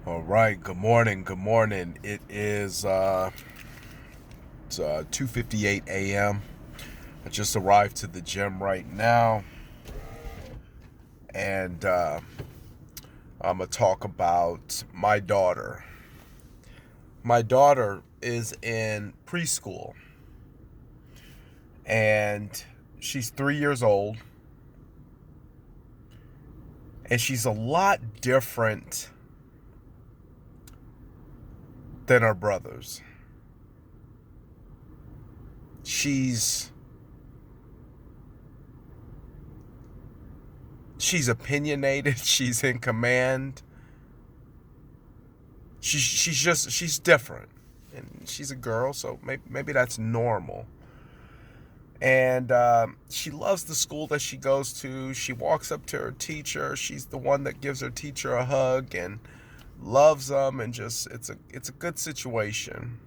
All right. Good morning. Good morning. It's 2:58 a.m. I just arrived to the gym right now, and I'm gonna talk about my daughter. My daughter is in preschool, and she's 3 years old, and she's a lot different than her brothers. She's she's opinionated. She's in command. She's different, and she's a girl, so maybe that's normal. And she loves the school that she goes to. She walks up to her teacher. She's the one that gives her teacher a hug and loves them, and just it's a good situation.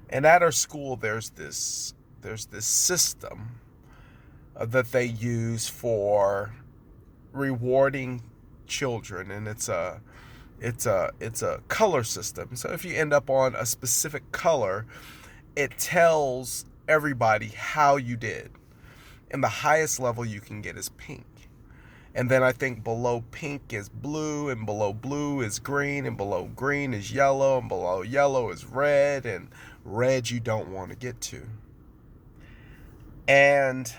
And at her school, there's this system that they use for rewarding children, and it's a color system. So if you end up on a specific color, it tells everybody how you did. And the highest level you can get is pink. And then I think below pink is blue, and below blue is green, and below green is yellow, and below yellow is red, and red you don't want to get to. And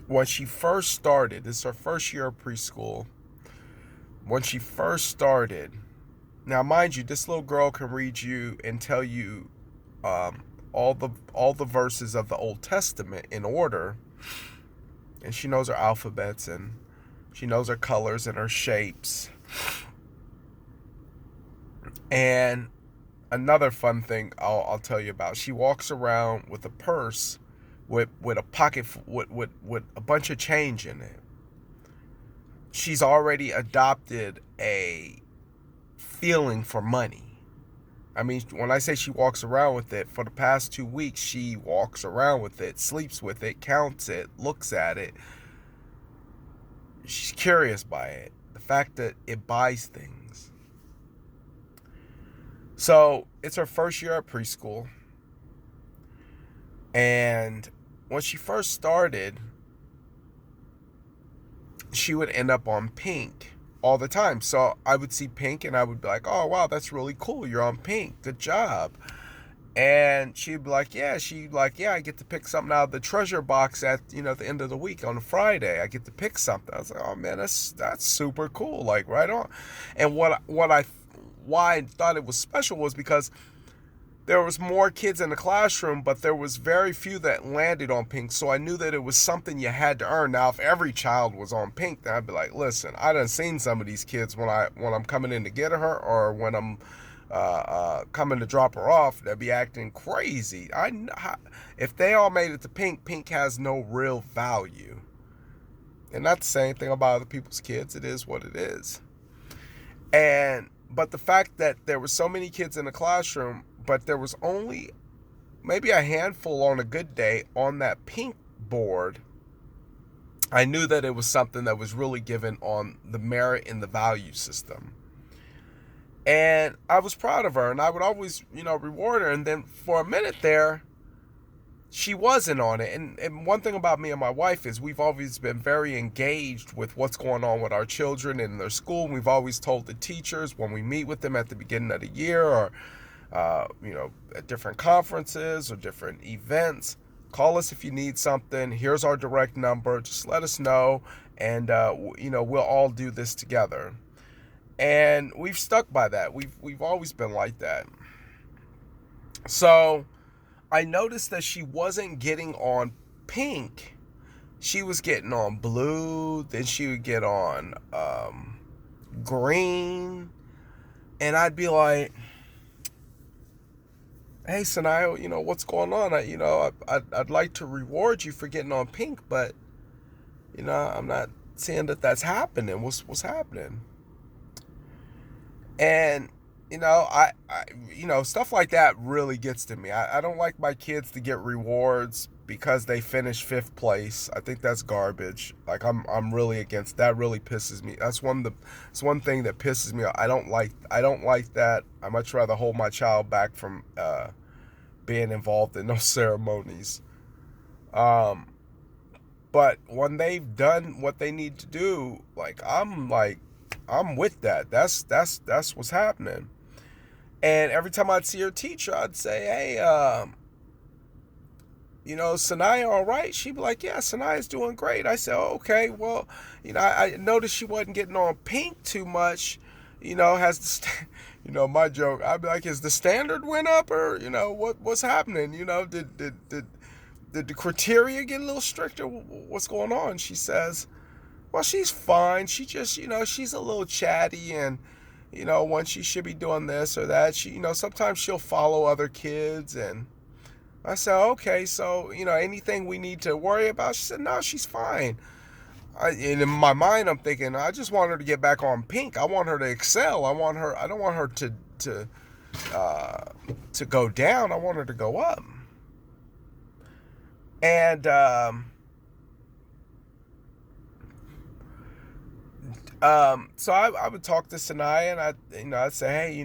when she first started, this is her first year of preschool. When she first started, now mind you, this little girl can read you and tell you um, all the verses of the Old Testament in order, and she knows her alphabets, and she knows her colors and her shapes. And another fun thing I'll tell you about: she walks around with a purse with a pocket with a bunch of change in it. She's already adopted a feeling for money. I mean, when I say she walks around with it, for the past 2 weeks, she walks around with it, sleeps with it, counts it, looks at it. She's curious by it. The fact that it buys things. So it's her first year at preschool. And when she first started, she would end up on pink all the time. So I would see pink and I would be like, oh, wow, that's really cool. You're on pink. Good job. And she'd be like, yeah, I get to pick something out of the treasure box at, the end of the week on a Friday. I get to pick something. I was like, oh man, that's super cool. Like, right on. And why I thought it was special was because there was more kids in the classroom, but there was very few that landed on pink. So I knew that it was something you had to earn. Now, if every child was on pink, then I'd be like, listen, I done seen some of these kids when I'm coming in to get her, or when I'm coming to drop her off, they'd be acting crazy. If they all made it to pink, pink has no real value. And not the same thing about other people's kids. It is what it is. But the fact that there were so many kids in the classroom, but there was only maybe a handful on a good day on that pink board, I knew that it was something that was really given on the merit and the value system. And I was proud of her, and I would always, reward her. And then for a minute there, she wasn't on it. And one thing about me and my wife is we've always been very engaged with what's going on with our children in their school. And we've always told the teachers when we meet with them at the beginning of the year, or at different conferences or different events, call us if you need something. Here's our direct number. Just let us know, and we'll all do this together. And we've stuck by that. We've always been like that. So I noticed that she wasn't getting on pink. She was getting on blue. Then she would get on green. And I'd be like, hey, Sanaya, what's going on? I'd like to reward you for getting on pink, but, I'm not seeing that that's happening. What's happening? And stuff like that really gets to me. I don't like my kids to get rewards because they finished 5th place. I think that's garbage. Like I'm really against that. Really pisses me. It's one thing that pisses me off. I don't like that. I much rather hold my child back from being involved in those ceremonies. Um, but when they've done what they need to do, I'm with that. That's what's happening. And every time I'd see her teacher, I'd say, "Hey, Sanaya all right?" She'd be like, "Yeah, Sanaya's doing great." I said, "Oh, okay, well, I noticed she wasn't getting on pink too much. Has my joke, I'd be like, "Is the standard went up, or, what's happening? Did the criteria get a little stricter? What's going on?" She says, "Well, she's fine. She just, she's a little chatty, and, when she should be doing this or that, sometimes she'll follow other kids." And I said, "Okay, so, anything we need to worry about?" She said, "No, she's fine." And in my mind, I'm thinking, I just want her to get back on pink. I want her to excel. I don't want her to go down. I want her to go up. And so I would talk to Sanaya, and I'd say, "Hey,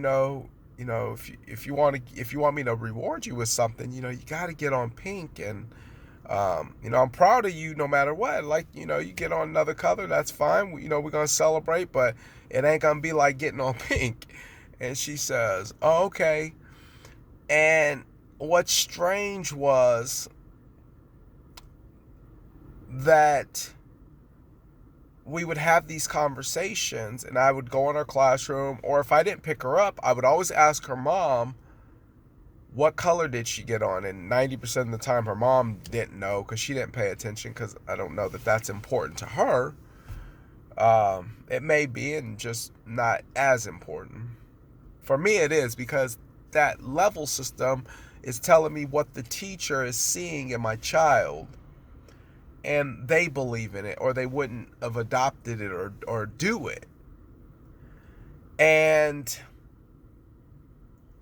if you want me to reward you with something, you got to get on pink, and I'm proud of you no matter what. Like, you get on another color, that's fine. We're gonna celebrate, but it ain't gonna be like getting on pink." And she says, "Oh, okay." And what's strange was that we would have these conversations, and I would go in her classroom, or if I didn't pick her up, I would always ask her mom, what color did she get on? And 90% of the time, her mom didn't know, because she didn't pay attention, because I don't know that that's important to her. It may be, and just not as important. For me, it is, because that level system is telling me what the teacher is seeing in my child, and they believe in it, or they wouldn't have adopted it or do it.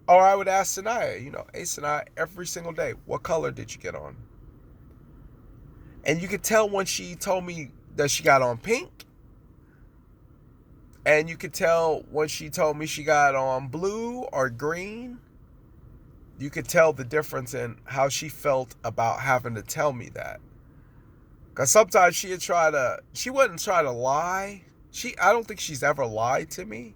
Or I would ask Sanaya, "Hey, Sanaya, every single day, what color did you get on?" And you could tell when she told me that she got on pink, and you could tell when she told me she got on blue or green. You could tell the difference in how she felt about having to tell me that. Because sometimes she wouldn't try to lie. I don't think she's ever lied to me.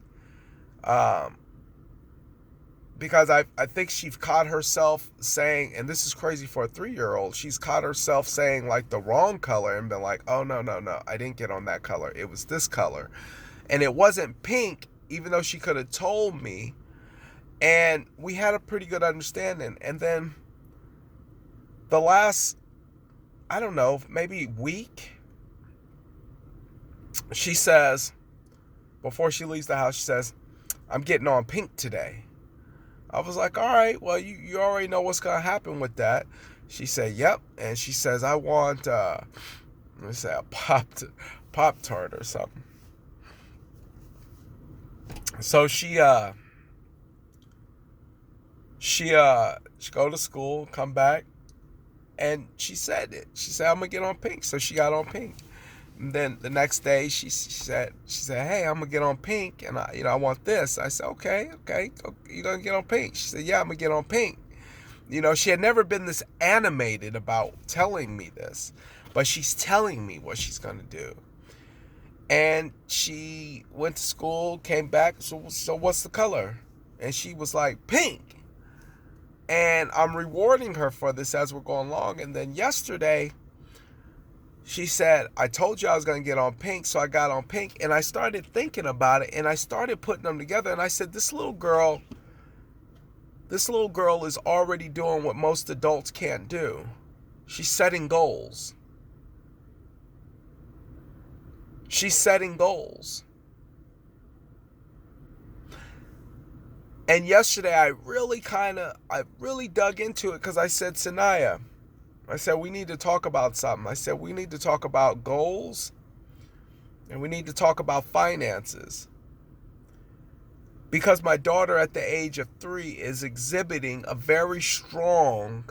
Because I think she's caught herself saying, and this is crazy for a 3-year-old, she's caught herself saying like the wrong color and been like, "Oh, no, I didn't get on that color. It was this color." And it wasn't pink, even though she could have told me. And we had a pretty good understanding. And then the last, I don't know, maybe week, she says, before she leaves the house, she says, "I'm getting on pink today." I was like, "All right, well, you already know what's going to happen with that." She said, "Yep." And she says, "I want, let me say, a Pop-Tart or something." So she go to school, come back, and she said it. She said, "I'm going to get on pink." So she got on pink. And then the next day, she said, "Hey, I'm gonna get on pink, and I want this." I said, okay, you gonna get on pink?" She said, "Yeah, I'm gonna get on pink." She had never been this animated about telling me this, but she's telling me what she's gonna do. And she went to school, came back. So what's the color? And she was like, "Pink." And I'm rewarding her for this as we're going along. And then yesterday, she said, "I told you I was going to get on pink, so I got on pink." And I started thinking about it, and I started putting them together. And I said, this little girl is already doing what most adults can't do. She's setting goals. She's setting goals. And yesterday, I really dug into it, because I said, "Sanaya," I said, "we need to talk about something." I said, "We need to talk about goals, and we need to talk about finances." Because my daughter at the age of 3 is exhibiting a very strong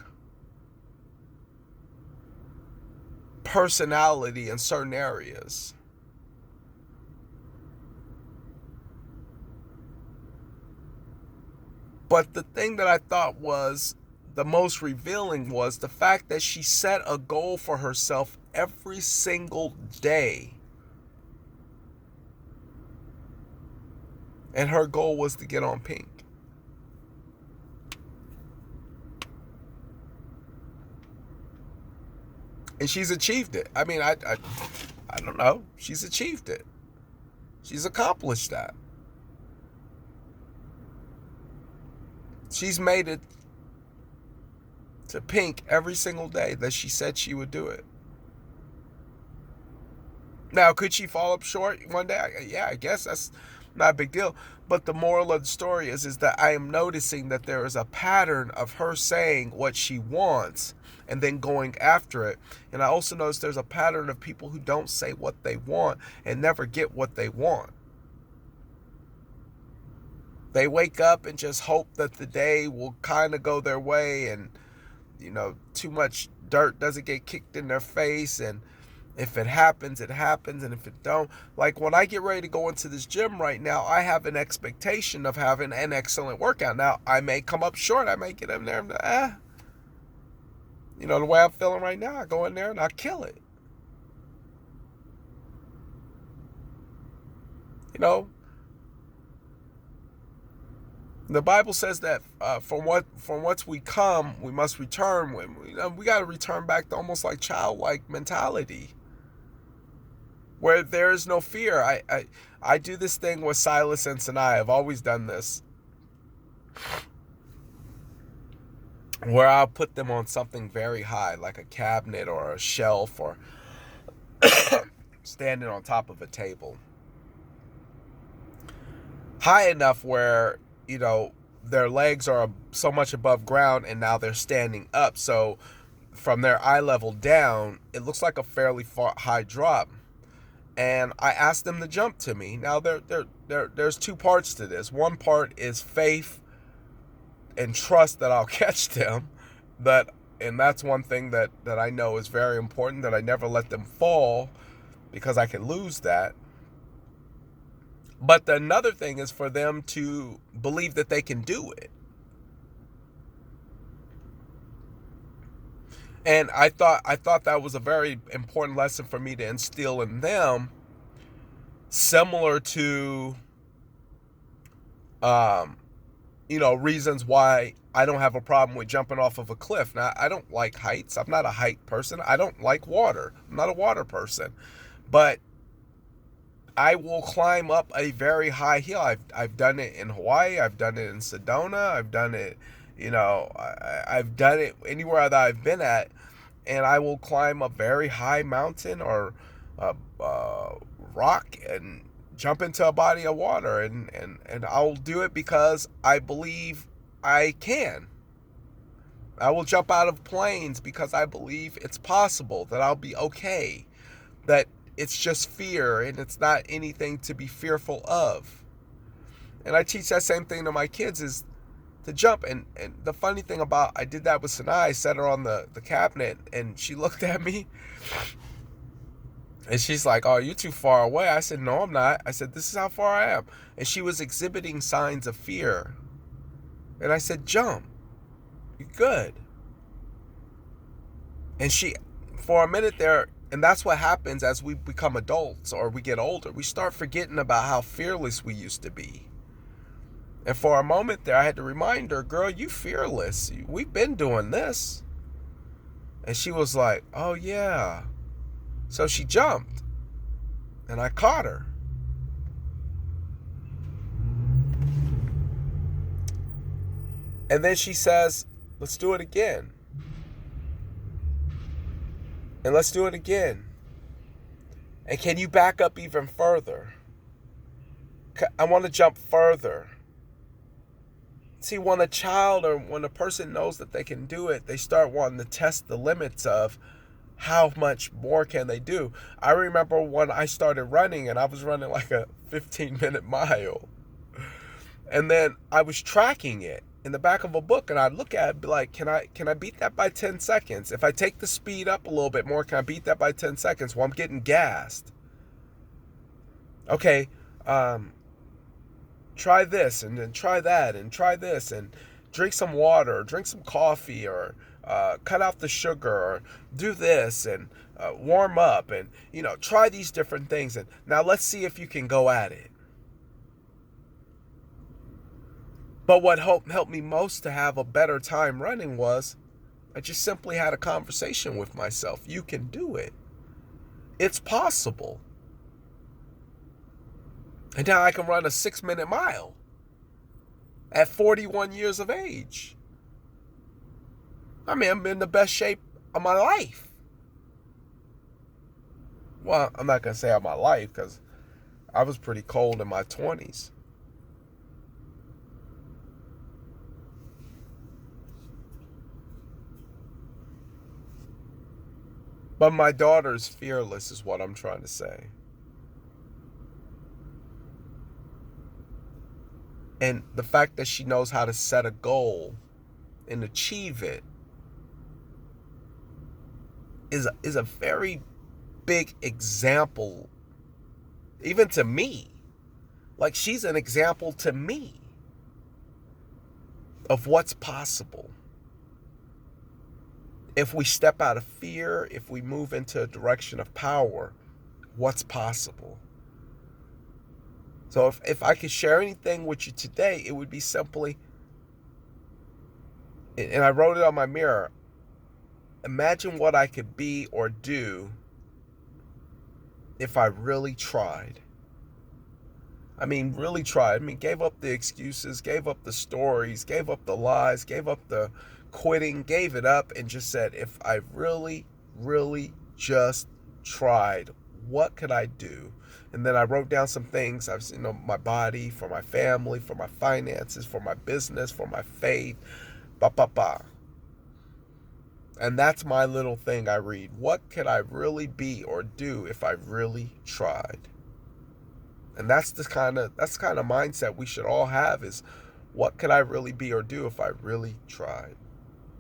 personality in certain areas. But the thing that I thought was the most revealing was the fact that she set a goal for herself every single day. And her goal was to get on Pink. And she's achieved it. I mean, I don't know. She's achieved it. She's accomplished that. She's made it to Pink every single day that she said she would do it. Now, could she fall up short one day? Yeah, I guess that's not a big deal. But the moral of the story is that I am noticing that there is a pattern of her saying what she wants and then going after it. And I also notice there's a pattern of people who don't say what they want and never get what they want. They wake up and just hope that the day will kind of go their way and, too much dirt doesn't get kicked in their face. And if it happens, it happens. And if it don't, like when I get ready to go into this gym right now, I have an expectation of having an excellent workout. Now, I may come up short. I may get in there and, the way I'm feeling right now, I go in there and I kill it. The Bible says that from whence we come, we must return. We got to return back to almost like childlike mentality, where there is no fear. I do this thing with Silas and Sinai. I've always done this, where I'll put them on something very high, like a cabinet or a shelf, or standing on top of a table, high enough where their legs are so much above ground and now they're standing up. So from their eye level down, it looks like a fairly high drop. And I asked them to jump to me. Now there's two parts to this. One part is faith and trust that I'll catch them. And that's one thing that I know is very important, that I never let them fall because I can lose that. But another thing is for them to believe that they can do it. And I thought that was a very important lesson for me to instill in them, similar to, reasons why I don't have a problem with jumping off of a cliff. Now, I don't like heights. I'm not a height person. I don't like water. I'm not a water person. But I will climb up a very high hill. I've done it in Hawaii. I've done it in Sedona. I've done it, I've done it anywhere that I've been at. And I will climb a very high mountain or rock and jump into a body of water. And I'll do it because I believe I can. I will jump out of planes because I believe it's possible, that I'll be okay, that it's just fear and it's not anything to be fearful of. And I teach that same thing to my kids, is to jump. And the funny thing about, I did that with Sinai. I set her on the cabinet and she looked at me and she's like, "Oh, you're too far away." I said, "No, I'm not." I said, "This is how far I am." And she was exhibiting signs of fear. And I said, "Jump. You're good." And she, for a minute there, and that's what happens as we become adults or we get older. We start forgetting about how fearless we used to be. And for a moment there, I had to remind her, "Girl, you fearless. We've been doing this." And she was like, "Oh, yeah." So she jumped. And I caught her. And then she says, "Let's do it again. And let's do it again. And can you back up even further? I want to jump further." See, when a child or when a person knows that they can do it, they start wanting to test the limits of how much more can they do. I remember when I started running and I was running like a 15-minute mile. And then I was tracking it. in the back of a book, and I'd look at it, be like, can I beat that by 10 seconds? If I take the speed up a little bit more, can I beat that by 10 seconds? Well, I'm getting gassed. Okay, try this, and then try that, and try this, and drink some water, or drink some coffee, or cut out the sugar, or do this, and warm up, and try these different things, and now let's see if you can go at it. But what helped me most to have a better time running was I just simply had a conversation with myself. You can do it. It's possible. And now I can run a 6-minute mile at 41 years of age. I mean, I'm in the best shape of my life. Well, I'm not going to say of my life, because I was pretty cold in my 20s. But my daughter's fearless is what I'm trying to say. And the fact that she knows how to set a goal and achieve it is a very big example, even to me. Like, she's an example to me of what's possible. If we step out of fear, if we move into a direction of power, what's possible? So if I could share anything with you today, it would be simply, and I wrote it on my mirror, imagine what I could be or do if I really tried. I mean, really tried. I mean, gave up the excuses, gave up the stories, gave up the lies, gave up the quitting, gave it up, and just said, if I really, really just tried, what could I do? And then I wrote down some things. I've seen, my body, for my family, for my finances, for my business, for my faith, And that's my little thing I read. What could I really be or do if I really tried? And that's the kind of mindset we should all have, is what could I really be or do if I really tried?